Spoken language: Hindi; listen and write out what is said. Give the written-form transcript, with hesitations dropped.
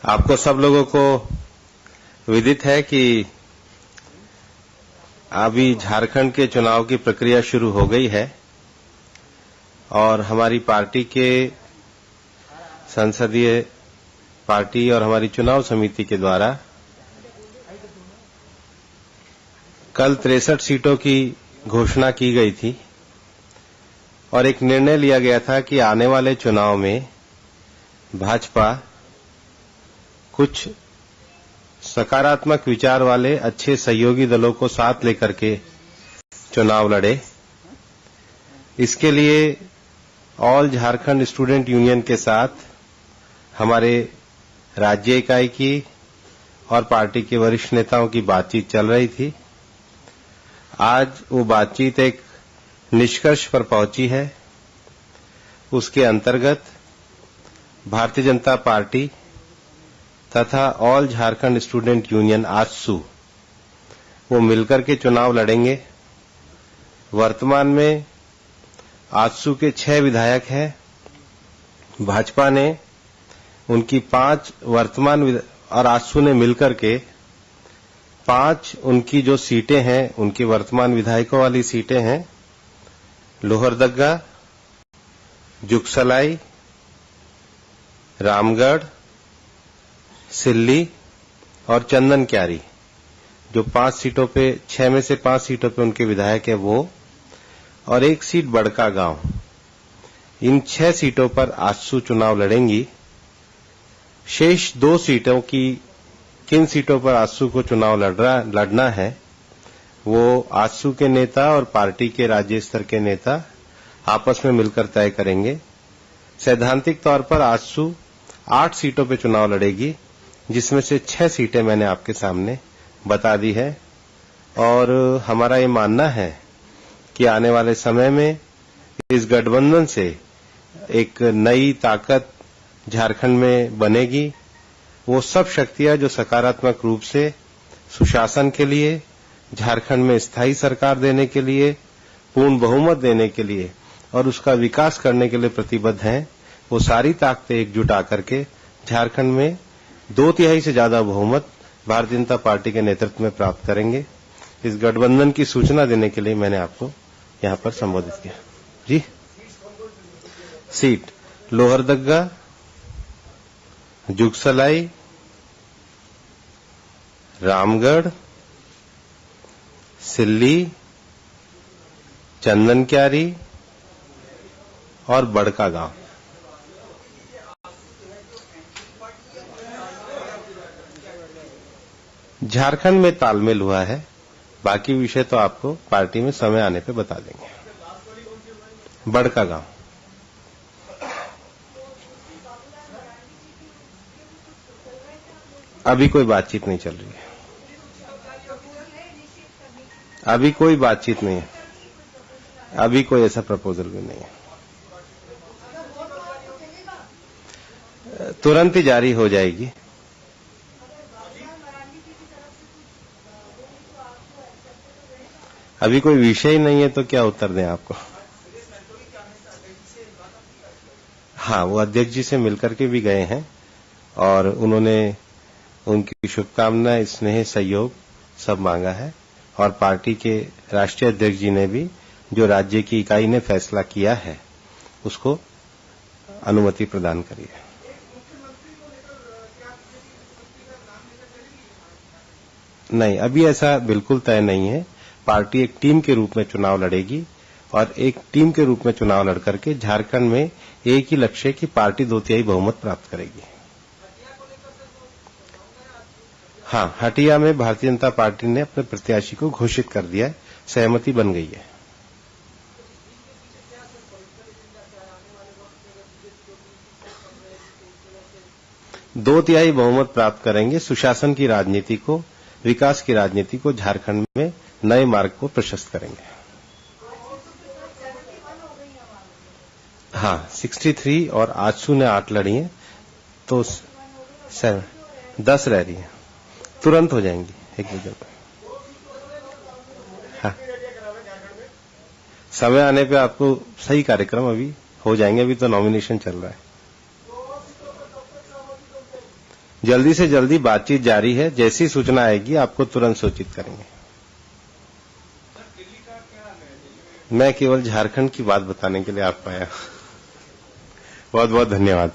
आपको सब लोगों को विदित है कि अभी झारखंड के चुनाव की प्रक्रिया शुरू हो गई है और हमारी पार्टी के संसदीय पार्टी और हमारी चुनाव समिति के द्वारा कल 63 सीटों की घोषणा की गई थी और एक निर्णय लिया गया था कि आने वाले चुनाव में भाजपा कुछ सकारात्मक विचार वाले अच्छे सहयोगी दलों को साथ लेकर के चुनाव लड़े। इसके लिए ऑल झारखंड स्टूडेंट यूनियन के साथ हमारे राज्य इकाई की और पार्टी के वरिष्ठ नेताओं की बातचीत चल रही थी। आज वो बातचीत एक निष्कर्ष पर पहुंची है। उसके अंतर्गत भारतीय जनता पार्टी तथा all Jharkhand student union AJSU वो मिलकर के चुनाव लड़ेंगे। वर्तमान में आजसू के 6 विधायक हैं। भाजपा ने उनकी 5 वर्तमान और आजसू ने मिलकर के 5 उनकी जो सीटें हैं उनके वर्तमान विधायकों वाली सीटें हैं लोहरदगा, जुगसलाई, रामगढ़, सिल्ली और चंदन क्यारी, जो 5 सीटों पे 6 में से 5 सीटों पे उनके विधायक है वो, और एक सीट बड़का गांव। इन 6 सीटों पर आजसू चुनाव लड़ेंगी। शेष 2 सीटों की किन सीटों पर आजसू को चुनाव लड़ना है वो आजसू के नेता और पार्टी के राज्य स्तर के नेता आपस में मिलकर तय करेंगे। सैद्धांतिक तौर पर आजसू 8 सीटों पे चुनाव लड़ेगी, जिसमें से 6 सीटें मैंने आपके सामने बता दी है और हमारा ये मानना है कि आने वाले समय में इस गठबंधन से एक नई ताकत झारखंड में बनेगी। वो सब शक्तियां जो सकारात्मक रूप से सुशासन के लिए, झारखंड में स्थायी सरकार देने के लिए, पूर्ण बहुमत देने के लिए और उसका विकास करने के लिए प्रतिबद्ध हैं, वो सारी ताकतें एकजुट आकर के झारखंड में 2/3 से ज्यादा बहुमत भारतीय जनता पार्टी के नेतृत्व में प्राप्त करेंगे। इस गठबंधन की सूचना देने के लिए मैंने आपको यहां पर संबोधित किया। जी, सीट लोहरदगा, जुगसलाई, रामगढ़, सिल्ली, चंदन क्यारी और बड़का गांव। झारखंड में तालमेल हुआ है, बाकी विषय तो आपको पार्टी में समय आने पे बता देंगे। बड़का गांव अभी कोई बातचीत नहीं चल रही है, अभी कोई बातचीत नहीं है, अभी कोई ऐसा प्रपोजल भी नहीं है। तुरंत ही जारी हो जाएगी। अभी कोई विषय ही नहीं है तो क्या उत्तर दें आपको। हाँ, वो अध्यक्ष जी से मिलकर के भी गए हैं और उन्होंने उनकी शुभकामनाएं, स्नेह, सहयोग सब मांगा है और पार्टी के राष्ट्रीय अध्यक्ष जी ने भी जो राज्य की इकाई ने फैसला किया है उसको अनुमति प्रदान करी है। नहीं, अभी ऐसा बिल्कुल तय नहीं है। पार्टी एक टीम के रूप में चुनाव लड़ेगी और एक टीम के रूप में चुनाव लड़कर के झारखंड में एक ही लक्ष्य की पार्टी 2/3 बहुमत प्राप्त करेगी। हाँ, हटिया में भारतीय जनता पार्टी ने अपने प्रत्याशी को घोषित कर दिया है, सहमति बन गई है। दो तिहाई बहुमत प्राप्त करेंगे। सुशासन की राजनीति को, विकास की राजनीति को झारखंड में नए मार्ग को प्रशस्त करेंगे। हाँ, 63 और आजसू ने 8 लड़ी हैं तो 10 रह रही हैं, तुरंत हो जाएंगी एक दूसरे पर। हाँ, समय आने पे आपको सही कार्यक्रम अभी हो जाएंगे। अभी तो नॉमिनेशन चल रहा है। जल्दी से जल्दी बातचीत जारी है, जैसी सूचना आएगी आपको तुरंत सूचित करेंगे। मैं केवल झारखंड की बात बताने के लिए आपको आया। बहुत बहुत धन्यवाद।